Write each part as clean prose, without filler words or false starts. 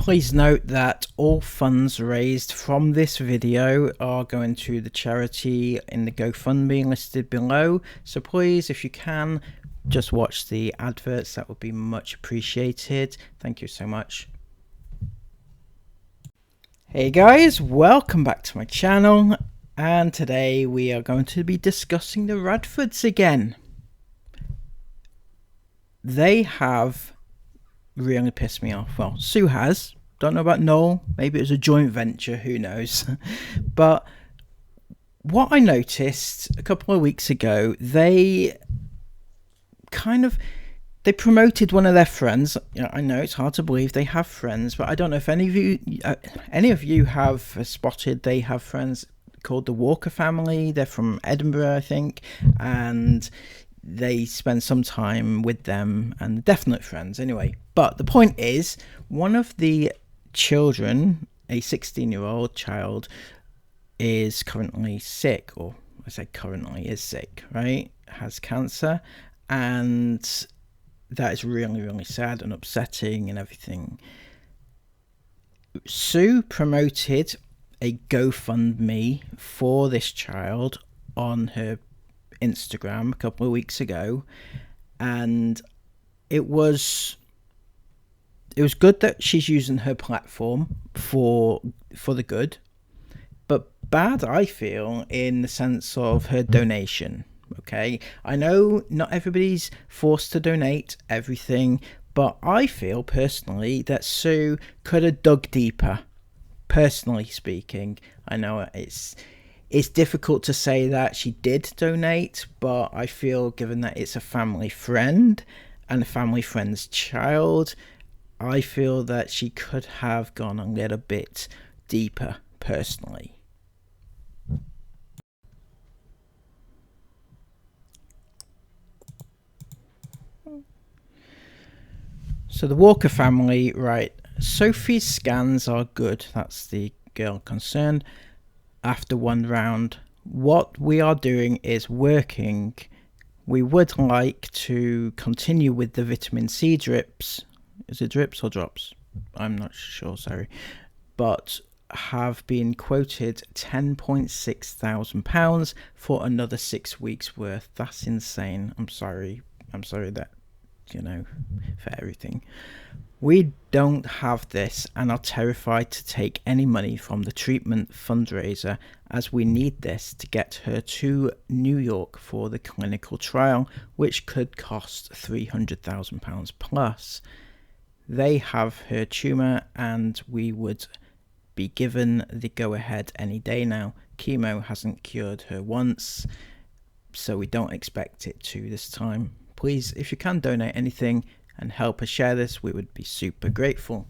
Please note that all funds raised from this video are going to the charity in the GoFundMe listed below. So please, if you can, just watch the adverts. That would be much appreciated. Thank you so much. Hey guys, welcome back to my channel. And today we are going to be discussing the RADFORDs again. They have really pissed me off. Well, Sue has. Don't know about Noel. Maybe it was a joint venture. Who knows? But what I noticed a couple of weeks ago, they promoted one of their friends. I know it's hard to believe they have friends, but I don't know if any of you have spotted they have friends called the Walker family. They're from Edinburgh, I think, and they spend some time with them, and definite friends anyway. But the point is, one of the children, a 16-year-old child, is currently sick, or I say currently is sick, right? Has cancer, and that is really, really sad and upsetting and everything. Sue promoted a GoFundMe for this child on her Instagram a couple of weeks ago, and it was good that she's using her platform for the good, but bad, I feel, in the sense of her donation. Okay, I know not everybody's forced to donate everything, but I feel personally that Sue could have dug deeper. Personally speaking, I know it's difficult to say that she did donate, but I feel, given that it's a family friend and a family friend's child, I feel that she could have gone a little bit deeper personally. So the Walker family, right, Sophie's scans are good. That's the girl concerned. After one round, what we are doing is working. We would like to continue with the vitamin C drips. Is it drips or drops? I'm not sure, sorry. But have been quoted £10,600 for another 6 weeks worth. That's insane. I'm sorry that, for everything. We don't have this and are terrified to take any money from the treatment fundraiser, as we need this to get her to New York for the clinical trial, which could cost £300,000 plus. They have her tumour and we would be given the go-ahead any day now. Chemo hasn't cured her once, so we don't expect it to this time. Please, if you can donate anything and help us share this, we would be super grateful.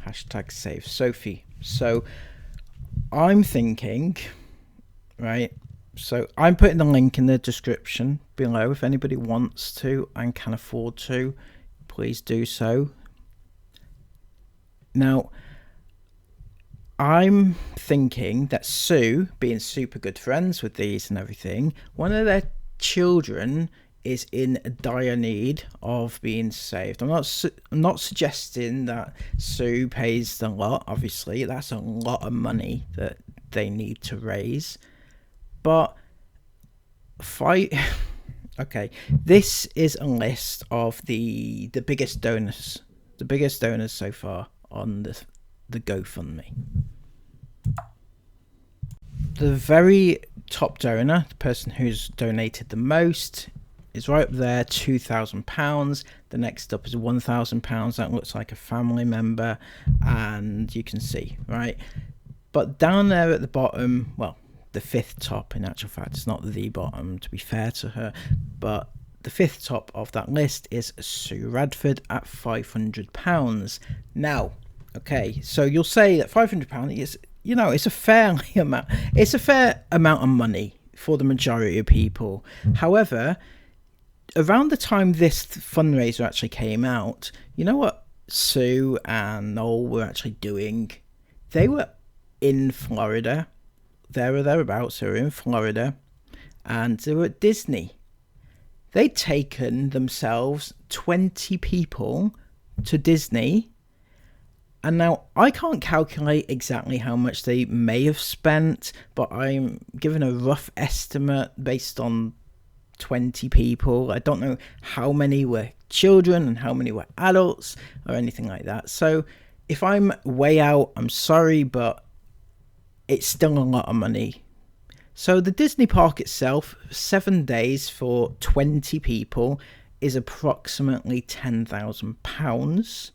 #SaveSophie. So I'm thinking, right, so I'm putting the link in the description below. If anybody wants to and can afford to, please do so. Now, I'm thinking that Sue, being super good friends with these and everything, one of their children is in dire need of being saved. I'm not suggesting that Sue pays the lot. Obviously, that's a lot of money that they need to raise. But okay, this is a list of the biggest donors, so far on the GoFundMe. The very top donor, the person who's donated the most, is right up there, £2,000. The next up is £1,000. That looks like a family member, and you can see, right? But down there at the bottom, well, the fifth top, in actual fact, it's not the bottom, to be fair to her, but the fifth top of that list is Sue Radford at £500. Now, okay, so you'll say that £500 is, it's a fair amount. It's a fair amount of money for the majority of people. However, around the time this fundraiser actually came out, you know what Sue and Noel were actually doing? They were in Florida, there or thereabouts. They were in Florida, and they were at Disney. They'd taken themselves 20 people to Disney, And now I can't calculate exactly how much they may have spent, but I'm given a rough estimate based on 20 people. I don't know how many were children and how many were adults or anything like that. So if I'm way out, I'm sorry, but it's still a lot of money. So the Disney park itself, 7 days for 20 people, is approximately £10,000.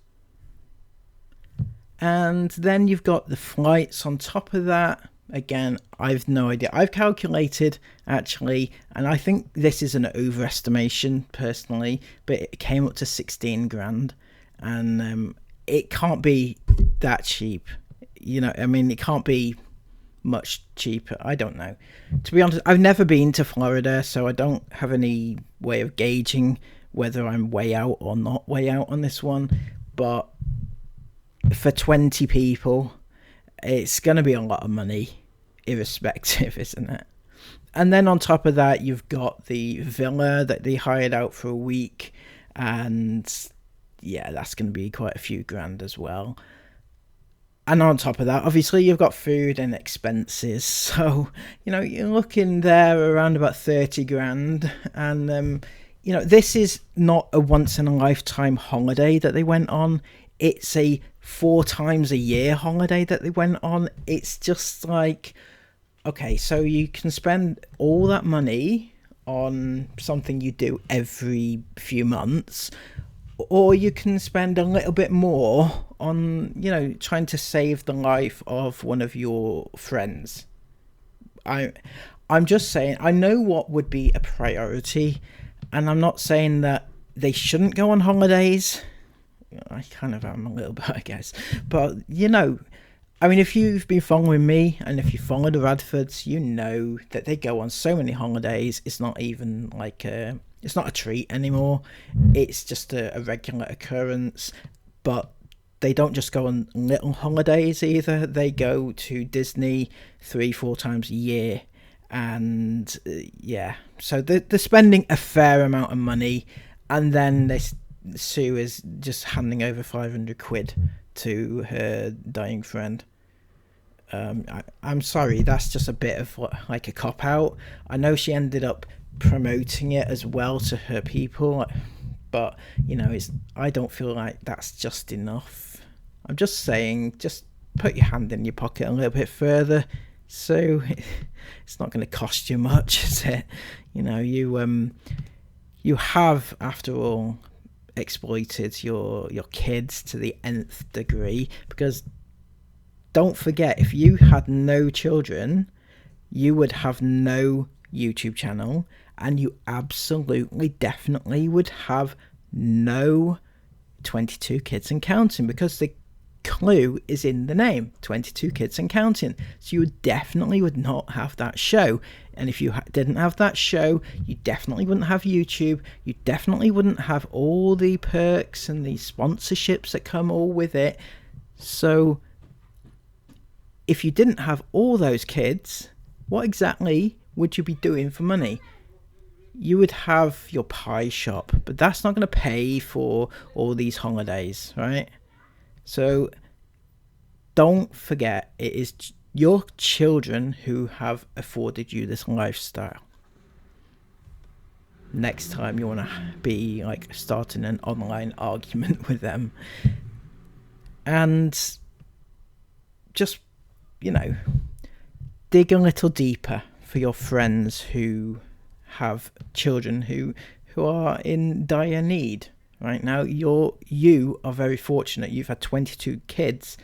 And then you've got the flights on top of that. Again, I've no idea. I've calculated, actually, and I think this is an overestimation personally, but it came up to 16 grand. And it can't be that cheap. You know, I mean, it can't be much cheaper. I don't know. To be honest, I've never been to Florida, so I don't have any way of gauging whether I'm way out or not way out on this one. But for 20 people, it's going to be a lot of money, irrespective, isn't it? And then on top of that, you've got the villa that they hired out for a week. And yeah, that's going to be quite a few grand as well. And on top of that, obviously, you've got food and expenses. So, you know, you're looking there around about 30 grand. And, you know, this is not a once-in-a-lifetime holiday that they went on. It's a 4 times a year holiday that they went on. It's just like, okay, so you can spend all that money on something you do every few months, or you can spend a little bit more on, you know, trying to save the life of one of your friends. I'm just saying, I know what would be a priority, and I'm not saying that they shouldn't go on holidays. I kind of am a little bit, I guess. But, you know, I mean, if you've been following me and if you follow the Radfords, you know that they go on so many holidays. It's not even like it's not a treat anymore. It's just a regular occurrence. But they don't just go on little holidays either. They go to Disney 3-4 times a year. And yeah, so they're spending a fair amount of money. And then Sue is just handing over 500 quid to her dying friend. I'm sorry, that's just a bit of like a cop out. I know she ended up promoting it as well to her people, but you know, I don't feel like that's just enough. I'm just saying, just put your hand in your pocket a little bit further. So it's not going to cost you much, is it? You know, you have, after all, exploited your kids to the nth degree, because don't forget, if you had no children, you would have no YouTube channel, and you absolutely definitely would have no 22 Kids and Counting, because the clue is in the name, 22 Kids and Counting. So you definitely would not have that show. And if you didn't have that show, you definitely wouldn't have YouTube. You definitely wouldn't have all the perks and the sponsorships that come all with it. So if you didn't have all those kids, what exactly would you be doing for money? You would have your pie shop, but that's not going to pay for all these holidays, right? So don't forget, it is your children who have afforded you this lifestyle. Next time you want to be like starting an online argument with them. And just, you know, dig a little deeper for your friends who have children who are in dire need. Right now, you are very fortunate. You've had 22 kids,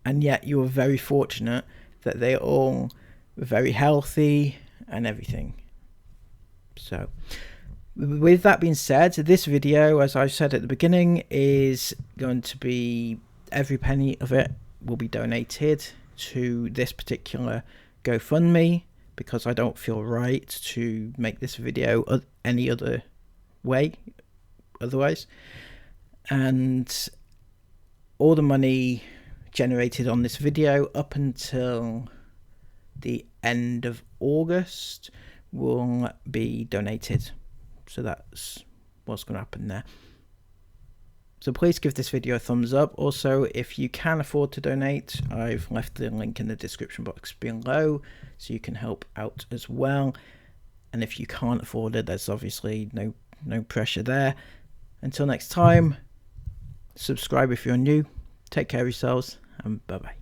and yet you are very fortunate that they're all very healthy and everything. So, with that being said, this video, as I said at the beginning, is going to be, every penny of it will be donated to this particular GoFundMe, because I don't feel right to make this video any other way otherwise. And all the money generated on this video up until the end of August will be donated. So that's what's going to happen there. So please give this video a thumbs up. Also, if you can afford to donate, I've left the link in the description box below so you can help out as well. And if you can't afford it, there's obviously no pressure there. Until next time, subscribe if you're new. Take care of yourselves, and bye-bye.